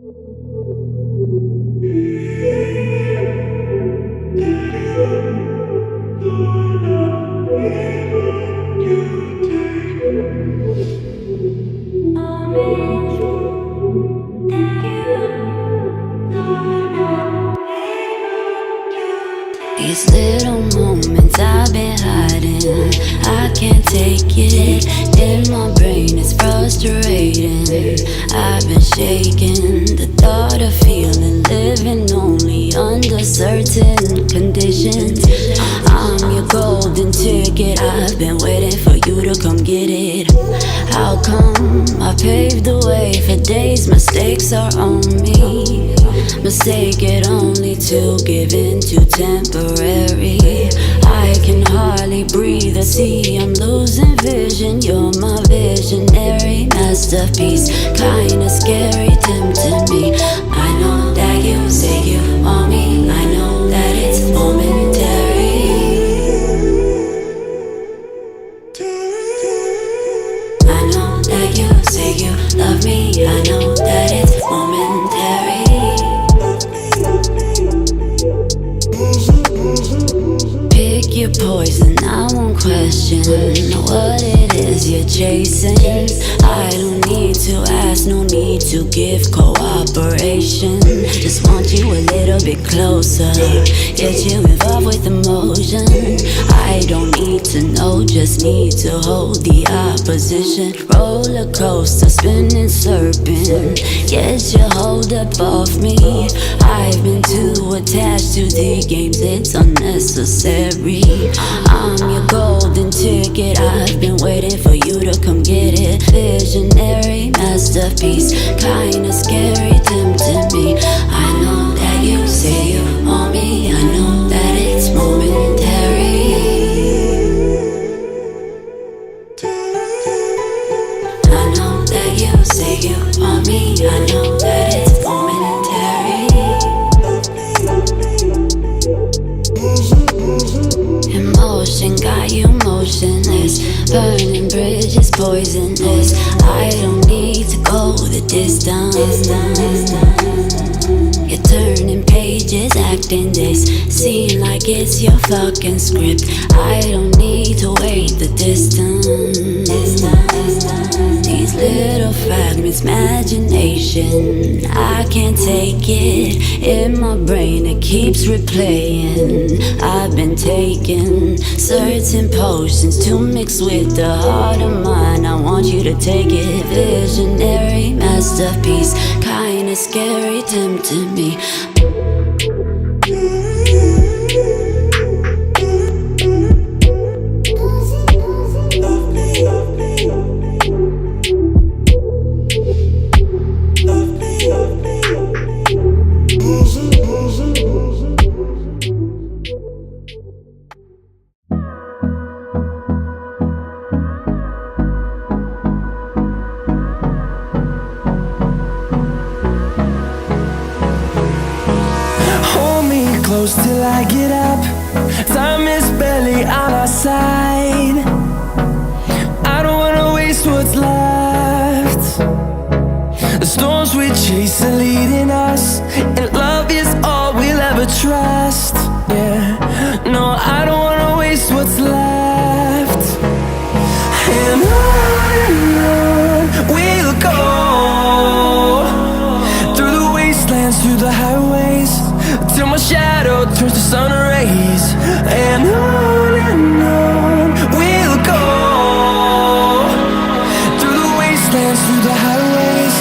These little moments I've been hiding, I can't take it. In my brain it's frustrating. I've been shaking, the thought of feeling, living only under certain conditions. I'm your golden ticket, I've been waiting for you to come get it. How come I paved the way for days, mistakes are on me. Mistake it only to give in to temporary. I can hardly breathe or see, I'm losing vision. You're my visionary masterpiece, kinda scary, tempting me. I know that you say you want me, I know that it's momentary. I know that you say you love me, I know that it's momentary. Pick your poison, I won't question what it is you're chasing. I don't need to ask, no need to give cooperation. Just want you a little bit closer, get you involved with emotion. I don't need to know, just need to hold the opposition. Roller coaster, spinning serpent, get your hold up off me. I've been too attached to the games, it's unnecessary. I'm your golden ticket, I've been waiting for you to come get it. Visionary masterpiece, kinda scary, tempting me. I know that you say you want me, I know that it's momentary. I know that you say you want me, I know that it's momentary. Emotion got you motionless, burning bridges poisonous. I don't need to go the distance. You're turning pages, acting this, seem like it's your fucking script. I don't need to wait the distance. These little fragments, imagination, I can't take it. In my brain it keeps replaying. I've been taking certain potions to mix with the heart of mine. I want you to take it. Visionary masterpiece, kinda scary, tempting me. Close till I get up, time is barely on our side. I don't wanna waste what's left. The storms we chase are leading us, and love is all we'll ever trust. Yeah, no, I don't wanna waste what's left. And on we'll go, through the wastelands, through the highways, till my shadow turns to sun rays. And on we'll go, through the wastelands, through the highways.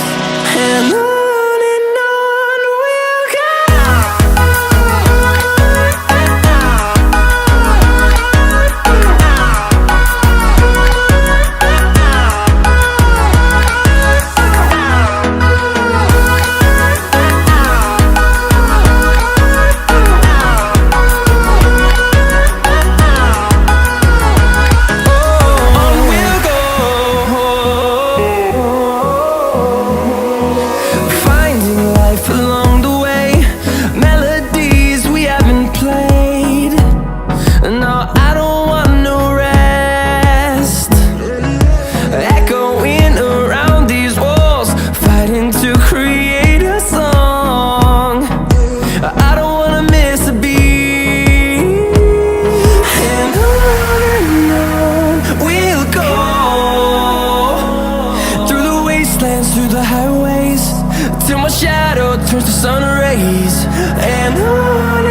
And on we'll go. Create a song. till my shadow turns to sun rays. And on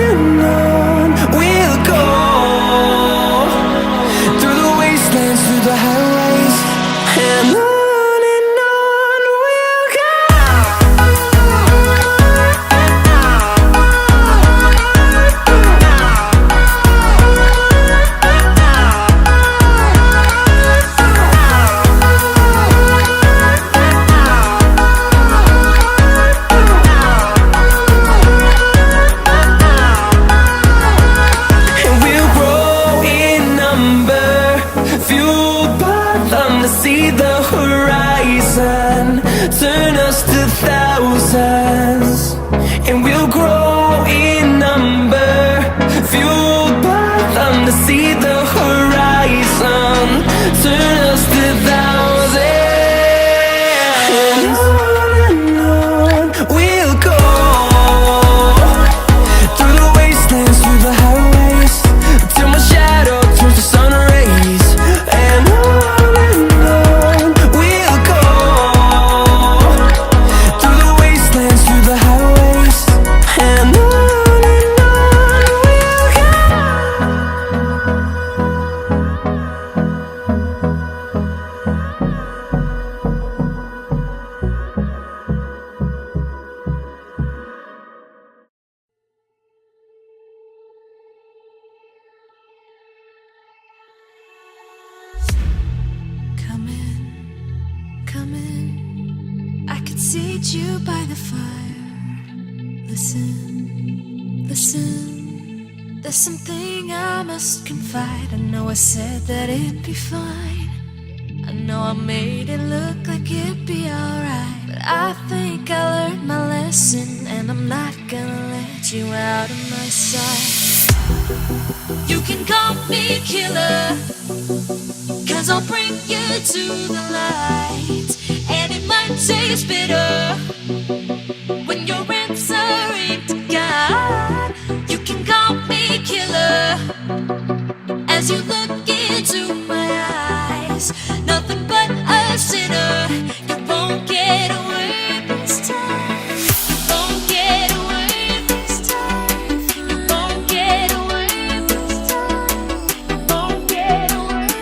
we'll go, through the wastelands, through the highways. And on we'll go. See the horizon, turn us to thousands, and we'll grow in number, fueled by them to see the horizon, turn us to thousands, and on we'll go, through the wastelands, through the highways, till my shadow turns to sun rays. And I could seat you by the fire. Listen, listen. There's something I must confide. I know I said that it'd be fine. I know I made it look like it'd be alright, but I think I learned my lesson, and I'm not gonna let you out of my sight. You can call me killer, 'cause I'll bring you to the light. And it might taste bitter when you're answering to God. You can call me killer as you look into my eyes. Nothing but a sinner. You won't get away this time. You won't get away this time. You won't get away this time. You won't get away.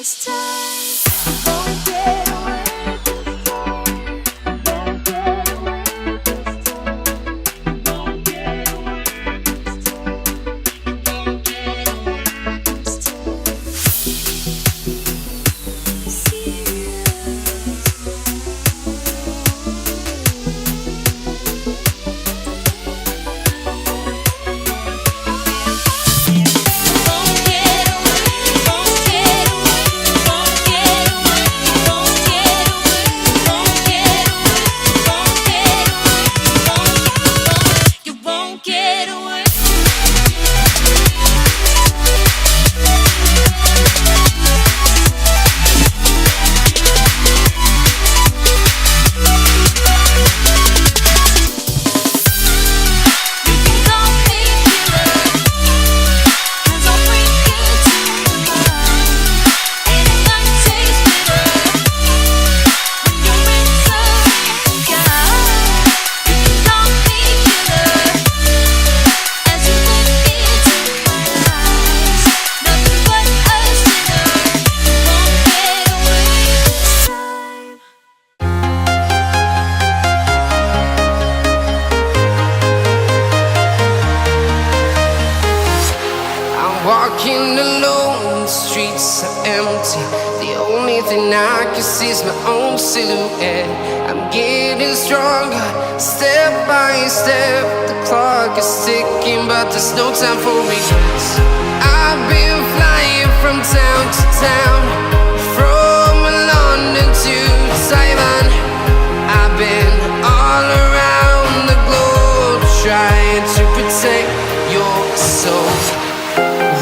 this time. Won't get away this time. Won't get away this time. Won't get away this time. Won't get away this time. Serious. Walking alone, the streets are empty. The only thing I can see is my own silhouette. I'm getting stronger, step by step. The clock is ticking, but there's no time for regrets. I've been flying from town to town, from London to Taiwan. I've been all around the globe, trying to protect your soul.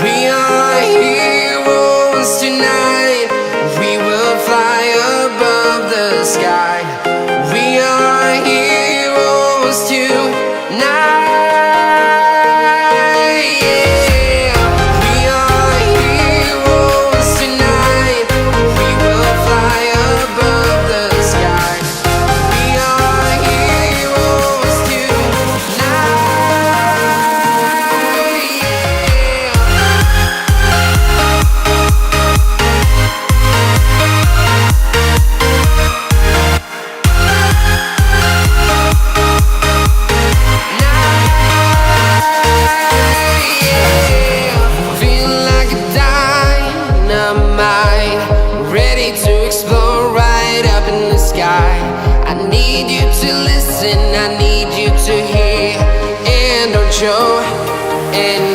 We are heroes tonight. We will fly above the sky. We are heroes tonight. Yeah. We are heroes tonight. We will fly above the sky. We are heroes tonight. I need you to listen, I need you to hear, and don't show any